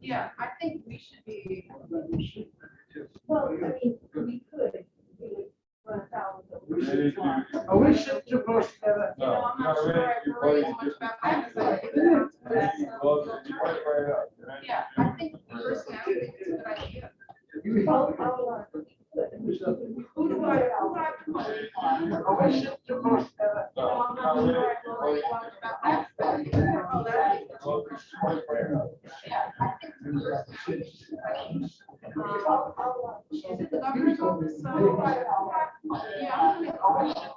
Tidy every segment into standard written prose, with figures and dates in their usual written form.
Yeah, I think we should be. Well, I mean, we could run afoul of the. Are we should to post together? You know, I'm not sure I worry as much about that as I do about that. Yeah, I think personally, I think it's a good idea. Who do I promote? Are we should to post together? You know, I'm not sure I worry as much about that as I do about that. Yeah, I think personally. Is it the governor's office? Yeah, I'm gonna make a motion.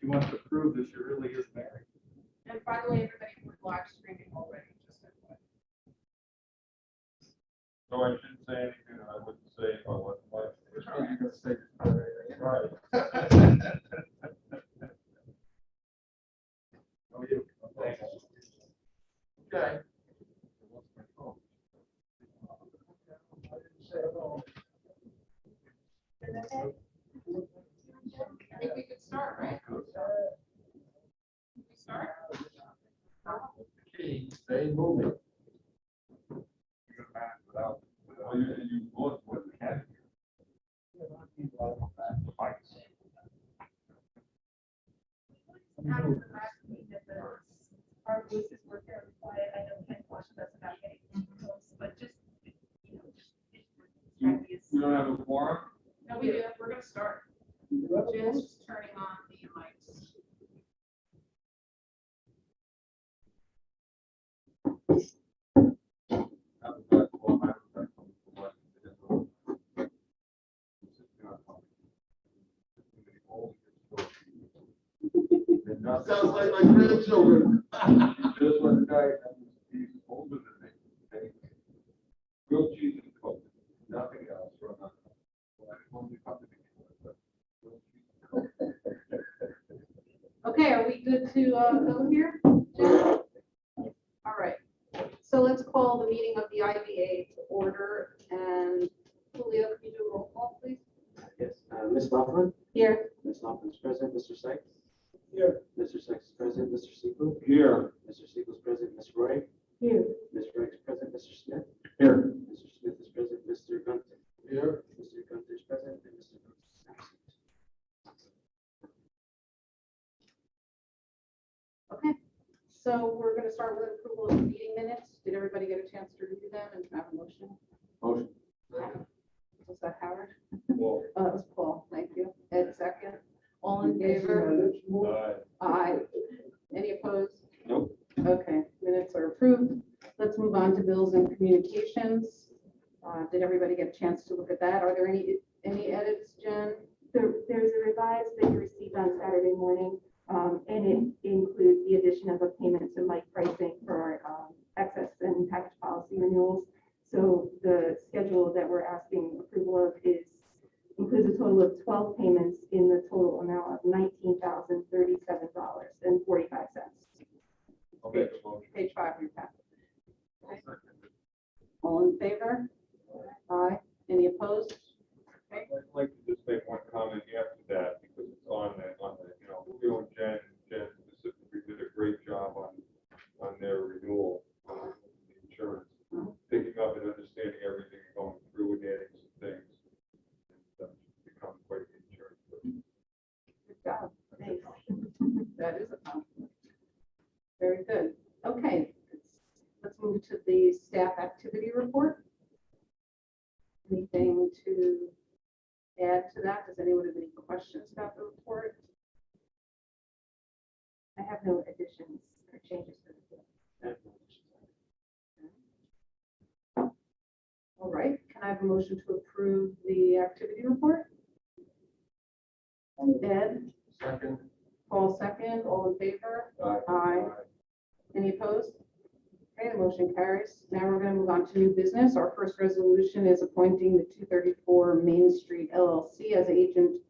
You want to prove that she really is married. And by the way, everybody was live streaming already, just as well. So I shouldn't say anything, I wouldn't say if I wasn't live. You're gonna say Right. Oh, you. Thanks. Okay. I think we could start, right? Can we start? Key, stay moving. Well, you look what the cat. Our voices were fairly quiet. I know Ken questioned us about getting close, but just, you know, just. You don't have a quorum? No, we do. We're gonna start. Jen's just turning on the mics. Sounds like my grandchildren. Just one guy, to go here? Jen? All right, so let's call the meeting of the IBA to order, and Julio, can you do a roll call, please? Yes, Ms. Sullivan, Here. Ms. Sullivan is present, Mr. Sykes. Here. Mr. Sykes is present, Mr. Siegel. Here. Mr. Siegel is present, Ms. Roy. Here. Ms. Roy is present, Mr. Smith. Here. Mr. Smith is present, Mr. Gunther. Here. Mr. Gunther is present, and Mr. Brooks is absent. Okay, so we're going to start with approval of the meeting minutes. Did everybody get a chance to review them and have a motion? Motion. Was that Howard? Well, That was Paul, thank you. Ed, second. All in favor? Aye. Any opposed? Nope. Okay, minutes are approved. Let's move on to bills and communications. Did everybody get a chance to look at that? Are there any edits, Jen? There's a revised that you received on Saturday morning, and it includes the addition of a payment to Mike pricing for excess and package policy renewals. So the schedule that we're asking approval of includes a total of 12 payments in the total amount of $19,037.45. I'll make a motion. Page 5 of your packet. All in favor? Aye. Any opposed? Okay. I'd like to just make one comment after that, because it's on the, Julio and Jen specifically did a great job on their renewal, on the insurance, picking up and understanding everything, and going through and adding some things. And become quite the insurance person. Good job. Thanks. That is a compliment. Very good. Okay, let's move to the staff activity report. Anything to add to that? Does anyone have any questions about the report? I have no additions or changes to the All right, can I have a motion to approve the activity report? Ed, Second. Paul second, all in favor? Aye. Aye. Any opposed? Okay, the motion carries. Now we're going to move on to new business. Our first resolution is appointing the 234 Main Street LLC as agent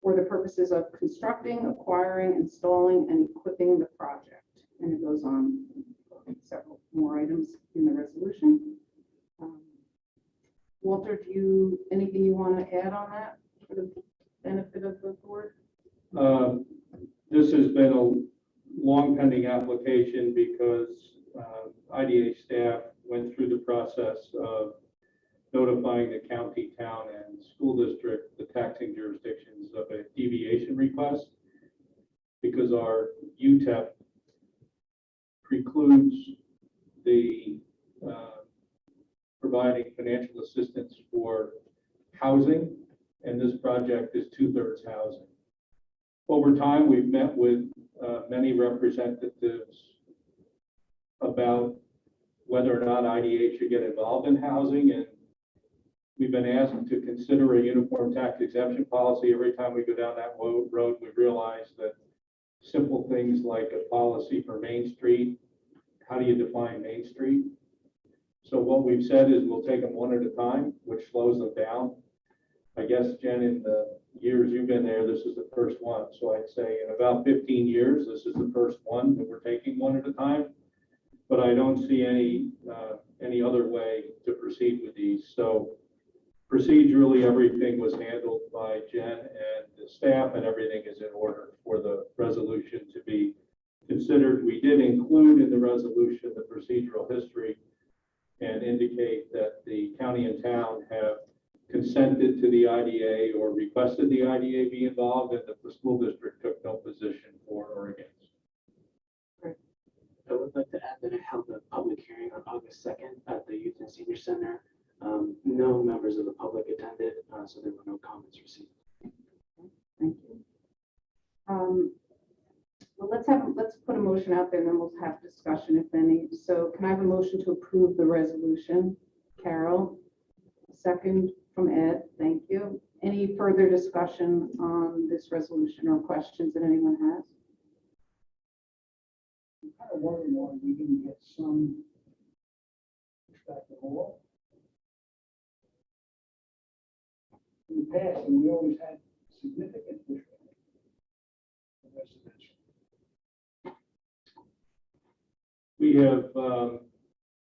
for the purposes of constructing, acquiring, installing, and equipping the project. And it goes on several more items in the resolution. Walter, anything you want to add on that for the benefit of the board? This has been a long pending application because IDA staff went through the process of notifying the county, town, and school district, the taxing jurisdictions, of a deviation request because our UTEP precludes the providing financial assistance for housing, and this project is 2/3 housing. Over time, we've met with many representatives about whether or not IDA should get involved in housing, and we've been asked to consider a uniform tax exemption policy. Every time we go down that road, we realize that simple things like a policy for Main Street, how do you define Main Street? So what we've said is we'll take them one at a time, which slows them down. I guess, Jen, in the years you've been there, this is the first one. So I'd say in about 15 years, this is the first one that we're taking one at a time. But I don't see any other way to proceed with these. So procedurally, everything was handled by Jen and the staff, and everything is in order for the resolution to be considered. We did include in the resolution the procedural history and indicate that the county and town have consented to the IDA or requested the IDA be involved, and that the school district took no position for or against. I would like to add that I held a public hearing on August 2nd at the Youth and Senior Center. No members of the public attended, so there were no comments received. Thank you. Well, let's put a motion out there, and then we'll have discussion if any. So can I have a motion to approve the resolution? Carol, second from Ed, thank you. Any further discussion on this resolution or questions that anyone has? I'm kind of wondering why we didn't get some pushback at all. In the past, and we always had significant pushback. on residential. We have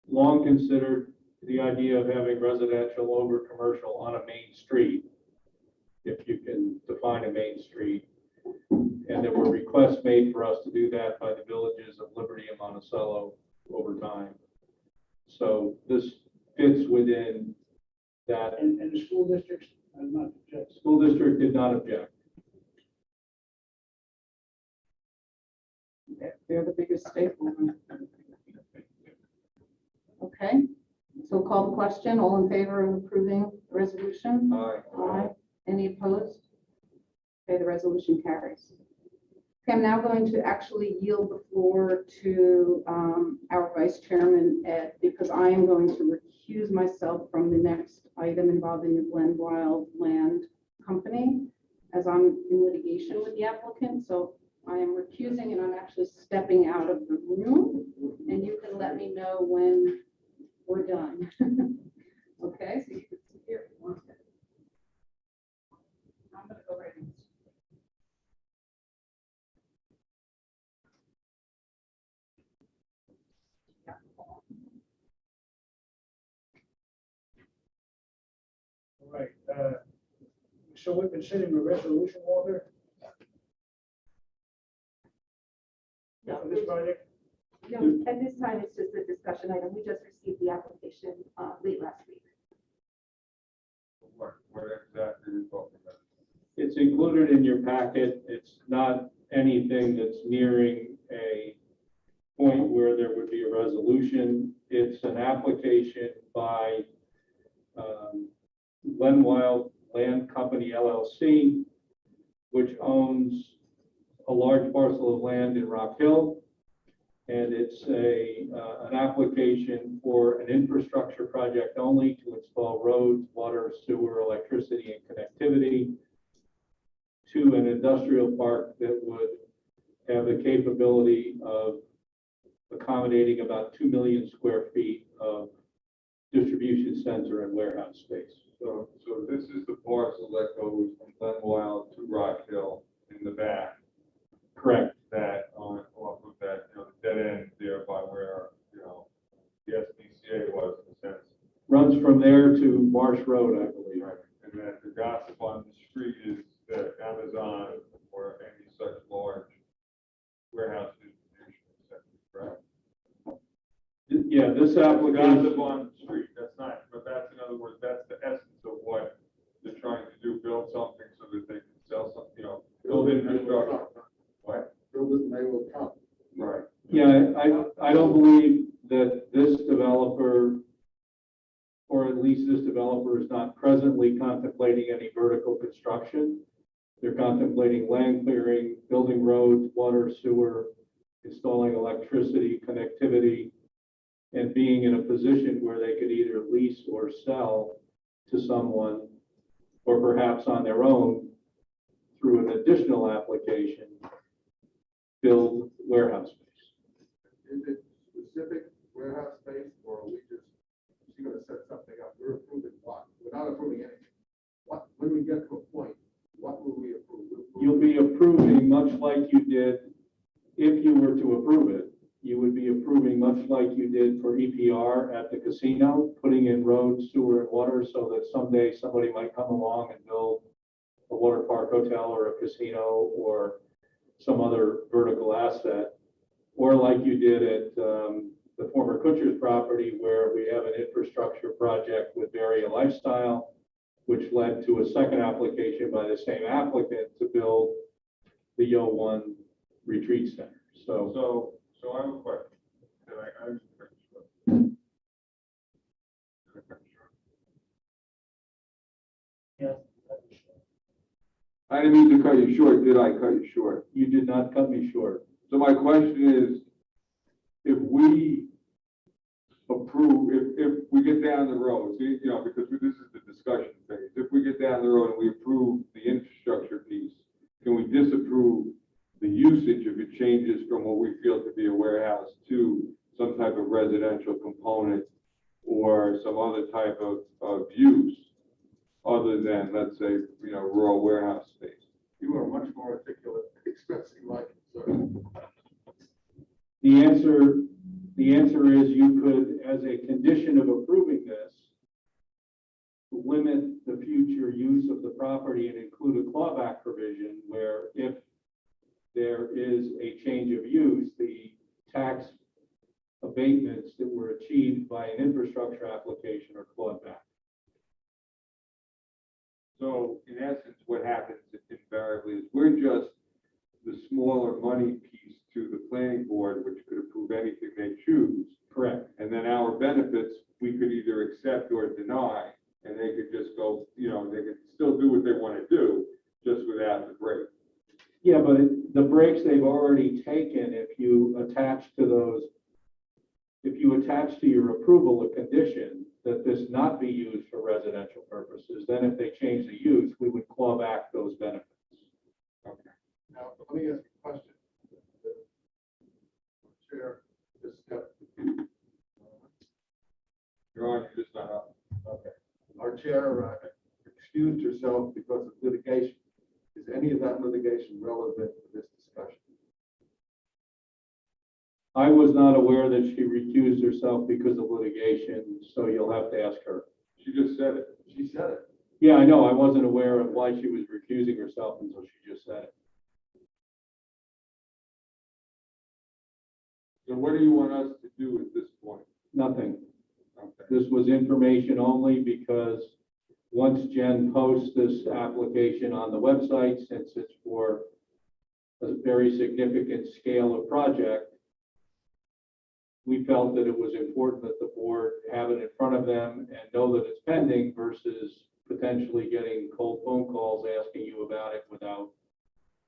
long considered the idea of having residential over commercial on a main street, if you can define a main street. And there were requests made for us to do that by the villages of Liberty and Monticello over time. So this fits within that. And the school districts are not objecting. School district did not object. They're the biggest stakeholder. Okay, so call the question. All in favor of approving the resolution? Aye. Aye. Any opposed? Okay, the resolution carries. Okay, I'm now going to actually yield the floor to our vice chairman, Ed, because I am going to recuse myself from the next item involving the Glen Wild Land Company, as I'm in litigation with the applicant. So I am recusing and I'm actually stepping out of the room, and you can let me know when we're done. Okay, so you can sit here if you want. I'm gonna go right in. All right, so we're considering a resolution order for this project? No, at this time, it's just a discussion item. We just received the application late last week. What exactly are you talking about? It's included in your packet. It's not anything that's nearing a point where there would be a resolution. It's an application by Glen Wild Land Company LLC, which owns a large parcel of land in Rock Hill. And it's an application for an infrastructure project only to install roads, water, sewer, electricity, and connectivity to an industrial park that would have the capability of accommodating about 2 million square feet of distribution center and warehouse space. So this is the parcel that goes from Glen Wild to Rock Hill in the back. Correct. That off of that, the dead end there by where, the SPCA was in a sense. Runs from there to Marsh Road, I believe. Right. And then the gossip on the street is that Amazon or any such large warehouse distribution center, correct? Yeah, this Gossip application, on the street, that's not, but that's, in other words, that's the essence of what they're trying to do, build something so that they can sell something, build infrastructure. What? Build it and they will come. Right. yeah, I don't believe that this developer, or at least this developer, is not presently contemplating any vertical construction. They're contemplating land clearing, building roads, water, sewer, installing electricity, connectivity, and being in a position where they could either lease or sell to someone, or perhaps on their own, through an additional application, build warehouse space. Is it specific warehouse space or are we just going to set something up? We're approving what? We're not approving anything. What, when we get to a point, what will we approve? You'll be approving much like you did, if you were to approve it, you would be approving much like you did for EPR at the casino, putting in roads, sewer, and water so that someday somebody might come along and build a water park hotel or a casino or some other vertical asset. Or like you did at the former Kutcher's property, where we have an infrastructure project with Varia Lifestyle, which led to a second application by the same applicant to build the Yo One Retreat Center. So So I have a question. Can I just cut you short? Yes. I didn't mean to cut you short, did I cut you short? you did not cut me short. So my question is, if we approve, if we get down the road, see, because this is the discussion phase, if we get down the road and we approve the infrastructure piece, can we disapprove the usage if it changes from what we feel to be a warehouse to some type of residential component or some other type of use other than, let's say, rural warehouse space? You are much more articulate expressing my concern. The The answer is you could, as a condition of approving this, limit the future use of the property and include a clawback provision where if there is a change of use, the tax abatements that were achieved by an infrastructure application are clawed back. So in essence, what happens invariably is we're just the smaller money piece to the planning board, which could approve anything they choose. Correct. And then our benefits, we could either accept or deny, and they could just go, you know, they could still do what they want to do, just without the break. Yeah, but the breaks they've already taken, if you attach to your approval a condition that this not be used for residential purposes, then if they change the use, we would claw back those benefits. Okay. Now, let me ask you a question. Chair, just step. You're on, you're just not up. Okay. Our chair excused herself because of litigation. Is any of that litigation relevant to this discussion? I was not aware that she recused herself because of litigation, so you'll have to ask her. She just said it. She said it. Yeah, I know. I wasn't aware of why she was recusing herself until she just said it. So what do you want us to do at this point? Nothing. Okay. This was information only because once Jen posts this application on the website, since it's for a very significant scale of project, we felt that it was important that the board have it in front of them and know that it's pending versus potentially getting cold phone calls asking you about it without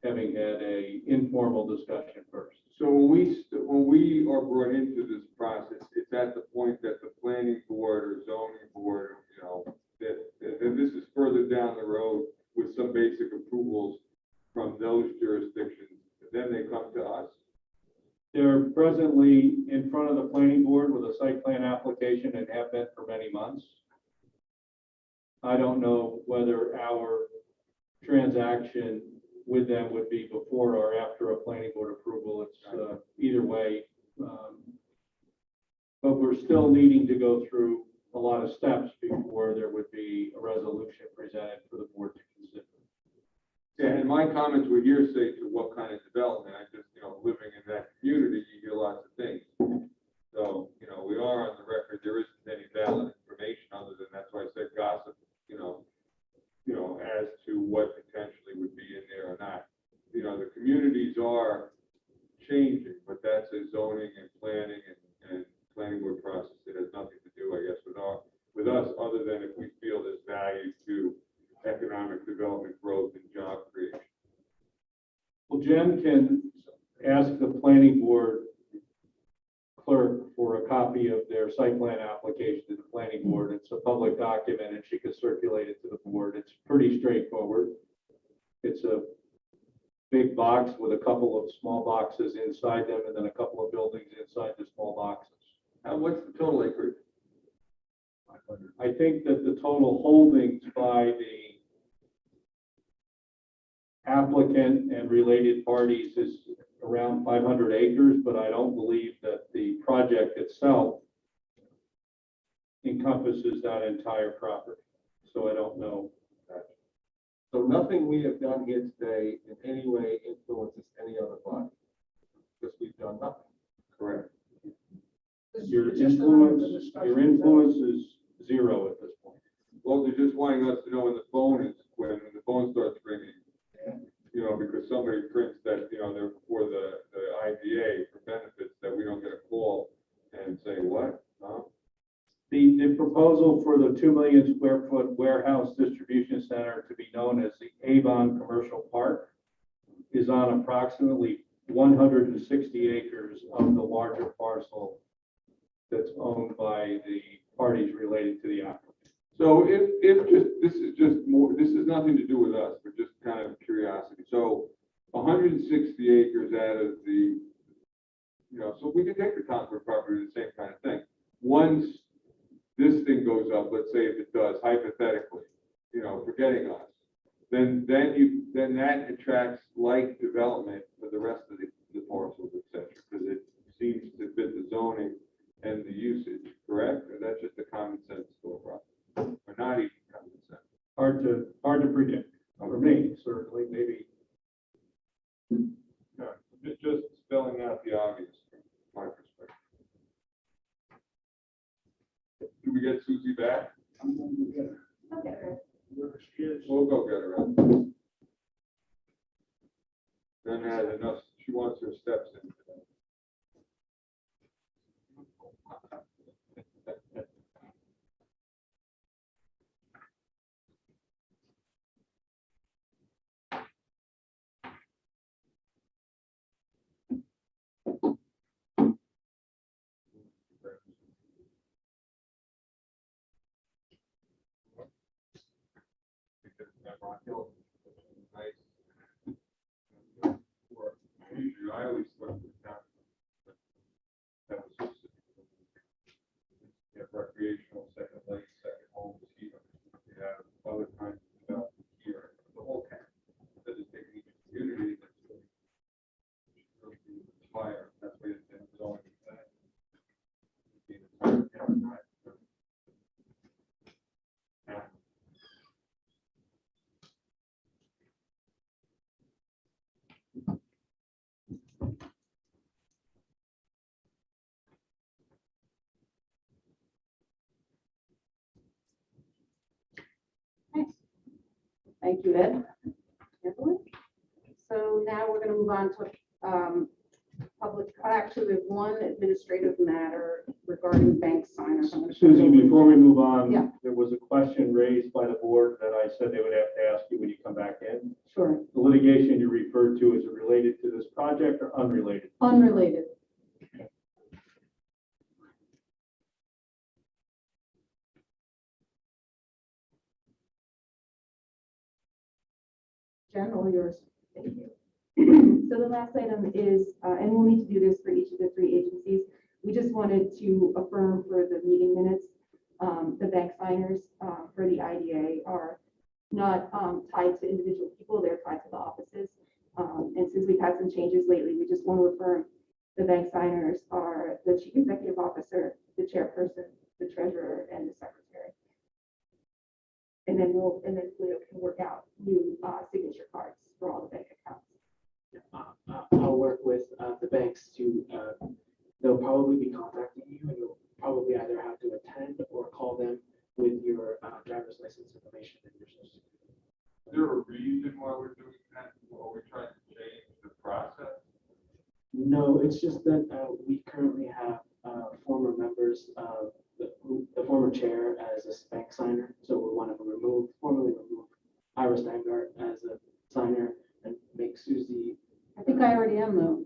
having had a informal discussion first. So when we are brought into this process, it's at the point that the planning board or zoning board, you know, and this is further down the road with some basic approvals from those jurisdictions, then they come to us. They're presently in front of the planning board with a site plan application and have been for many months. I don't know whether our transaction with them would be before or after a planning board approval. It's either way. But we're still needing to go through a lot of steps before there would be a resolution presented for the board to consider. Yeah, and my comments were hearsay to what kind of development. I just, you know, living in that community, you hear lots of things. So, you know, we are on the record, there isn't any valid information other than that's why I said gossip, you know, as to what potentially would be in there or not. You know, the communities are changing, but that's a zoning and planning and planning board process. It has nothing to do, I guess, with us, other than if we feel there's value to economic development, growth, and job creation. Well, Jen can ask the planning board clerk for a copy of their site plan application to the planning board. It's a public document and she could circulate it to the board. It's pretty straightforward. It's a big box with a couple of small boxes inside them and then a couple of buildings inside the small boxes. What's the total acreage? I think that the total holdings by the applicant and related parties is around 500 acres, but I don't believe that the project itself encompasses that entire property. So I don't know. So nothing we have done here today in any way influences any other body, because we've done nothing. Correct. Your influence is zero at this point. Well, they're just wanting us to know when the phone starts ringing, you know, because somebody prints that, you know, they're for the IDA for benefits, that we don't get a call and say, what? No? The proposal for the 2 million square foot warehouse distribution center to be known as the Avon Commercial Park is on approximately 160 acres of the larger parcel that's owned by the parties related to the applicant. So this is nothing to do with us, but just kind of curiosity. So 160 acres out of the, you know, so we can take the Concord property, the same kind of thing. Once this thing goes up, let's say if it does, hypothetically, you know, forgetting us, then that attracts like development for the rest of the parcels, et cetera, because it seems to fit the zoning and the usage, correct? Or that's just a common sense thought process? Or not even common sense? Hard to predict, for me, certainly, maybe. No, just spelling out the obvious from my perspective. Do we get Susie back? I'm going to get her. Okay. Wherever she is. We'll go get her. Ed. Then had enough, she wants her steps in today. Usually, I always look at that. That was specific. You have recreational, second lake, second homes here. You have other kinds of development here. The whole camp. That is taking each community that's really inspired. That's why it's been going to that. The entire town, right? Nice. Thank you, Ed. Evelyn? So now we're going to move on to public, actually, we have one administrative matter regarding bank signers. I'm gonna turn it Susie, over. before we move on, Yeah. there was a question raised by the board that I said they would have to ask you when you come back in. Sure, The litigation you referred to, is it related to this project or unrelated? unrelated. Jen, all yours. Thank you. So the last item is, and we'll need to do this for each of the three agencies. We just wanted to affirm for the meeting minutes, the bank signers for the IDA are not tied to individual people, they're tied to the offices. And since we've had some changes lately, we just want to affirm the bank signers are the chief executive officer, the chairperson, the treasurer, and the secretary. And then Leo can work out new signature cards for all the bank accounts. I'll work with the banks to, they'll probably be contacting you, and you'll probably either have to attend or call them with your driver's license information and your social security. Is there a reason why we're doing that? Are we trying to change the process? No, it's just that we currently have former members of the former chair as a bank signer, so we want to formally remove Ira Steingart as a signer and make Susie. I think I already am though.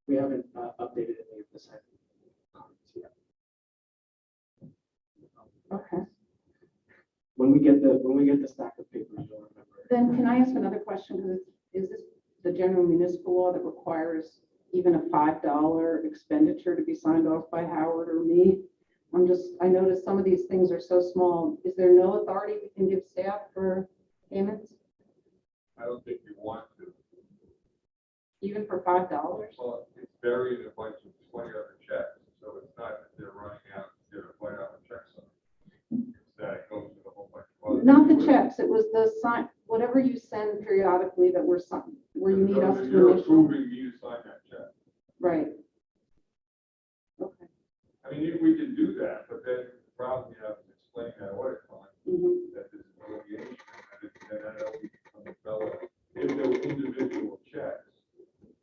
We haven't updated any of the sign cards yet. Okay. When we get the stack of papers, you'll remember. Then can I ask another question? Because is this the general municipal law that requires even a $5 expenditure to be signed off by Howard or me? I noticed some of these things are so small. Is there no authority we can give staff for payments, I don't think you want to. even for $5? Well, it's buried in a bunch of 20 other checks, so it's not that they're running out, they're $20 checks on it. It's that it goes with a whole bunch of other. Not the checks, it was the sign, whatever you send periodically that were signed, where you need us to You're initial. approving me to sign that check. Right. Okay. I mean, we can do that, but then the problem you have is explain that audit fund, Mhm. that this is a litigation, and then it'll become a fellow. If there were individual checks,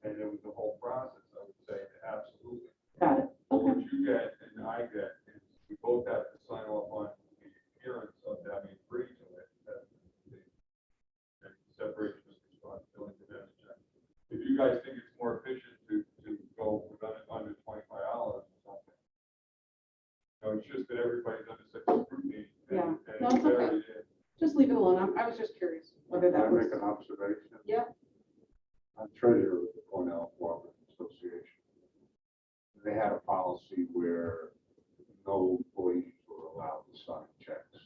and there was a whole process, I would say absolutely. Got it. But Okay. what you get and I get is we both have to sign off on the appearance of having agreed to it, that the separation of responsibility to that check. If you guys think it's more efficient to go with under $25 or something. No, it's just that everybody's under such scrutiny. Yeah. And No, it's okay. buried in. Just leave it alone. I was just curious whether Can I that was. make an observation? Yeah. I'm treasurer of the Cornell Cooperative Association. They had a policy where no employees were allowed to sign checks.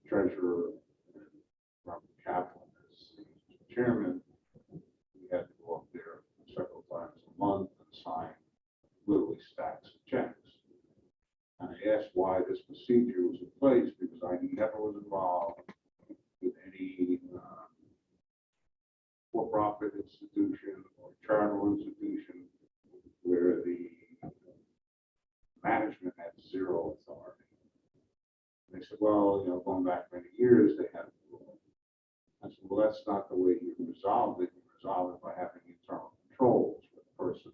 Treasurer and Robert Kaplan as the chairman, we had to go up there several times a month and sign little asked why this procedure was in place, because I never was involved with any for-profit institution or charitable institution where the management had zero authority. And they said, well, going back many years, they had authority. I said, well, that's not the way you resolve it. You resolve it by having internal controls, with the person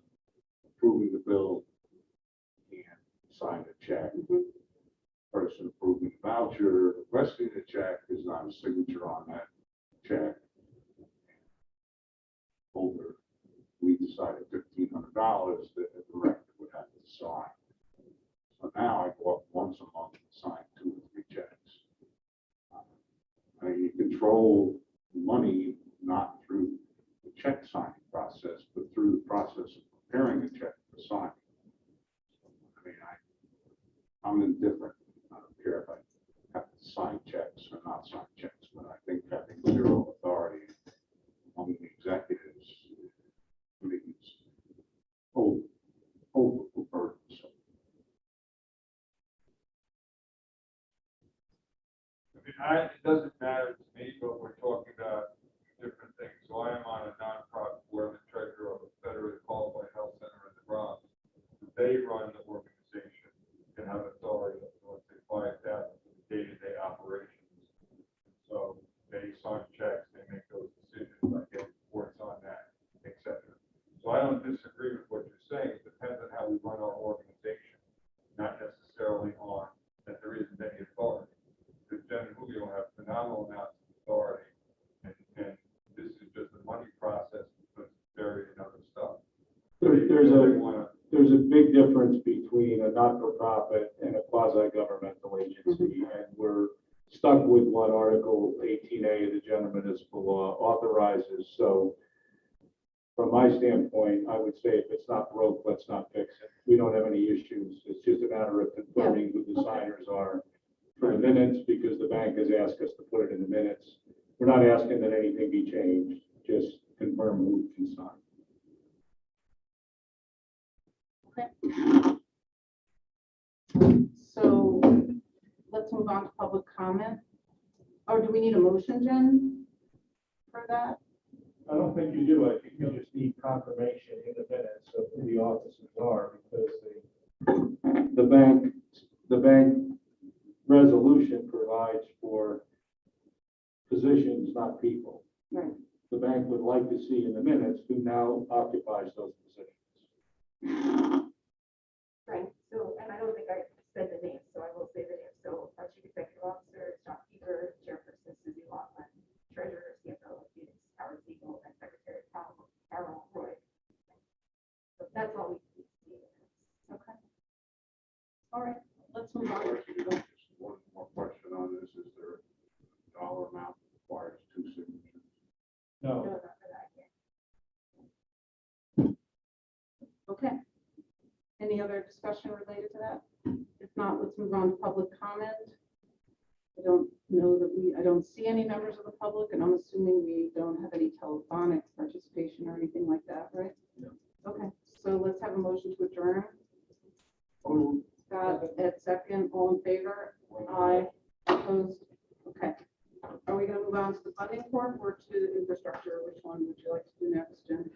approving the bill and sign a check. Person approving the voucher, requesting the check is not a signature on that check. Over, we decided $1,500 that the director would have to sign. So now I go up once a month and sign 2 or 3 checks. I mean, you control money not through the check signing process, but through the process of preparing a check for signing. I mean, I'm indifferent. I don't care if I have to sign checks or not sign checks, but I think having zero authority on the executives is burdensome. It doesn't matter to me, but we're talking about different things. So I am on a nonprofit board, I'm the treasurer of a federally qualified health center in the Bronx. They run the organization and have authority up to, let's say, 5,000 for the day-to-day operations. So they sign checks, they make those decisions, I get reports on that, et cetera. So I don't disagree with what you're saying. It depends on how we run our organization, not necessarily on that there isn't any authority. Because Jen and Julio have phenomenal amounts of authority, and this is just a money process because it's buried in other stuff. There's a big difference between a not-for-profit and a quasi-governmental agency, and we're stuck with what Article 18A of the General Municipal Law authorizes. So from my standpoint, I would say if it's not broke, let's not fix it. We don't have any issues. It's just a matter of confirming who the signers are for the minutes, because the bank has asked us to put it in the minutes. We're not asking that anything be changed, just confirm who can sign. So let's move on to public comment. Or do we need a motion, Jen, for that? I don't think you do. I think you just need confirmation in the minutes of who the officers are, because The bank resolution provides for positions, not people. Right. The bank would like to see in the minutes who now occupies those positions. Right, so, and I don't think I said the name, so I will say the name. So our chief executive officer is John Peter, chairperson Susie Laughlin, treasurer, CFO is Howard Siegel, and secretary Carol Roy. So that's all we see. Okay. All right, let's move on. Just one more question on this. Is there a dollar amount that requires 2 signatures? no. No, not for that yet. Okay. Any other discussion related to that? If not, let's move on to public comment. I don't know that I don't see any members of the public, and I'm assuming we don't have any telephonic participation or anything like that, right? No. Okay, so let's have a motion to adjourn. Scott, Ed, second, all in favor? Aye. Opposed? Okay. Are we going to move on to the funding corp or to infrastructure? Which one would you like to do next, Jen?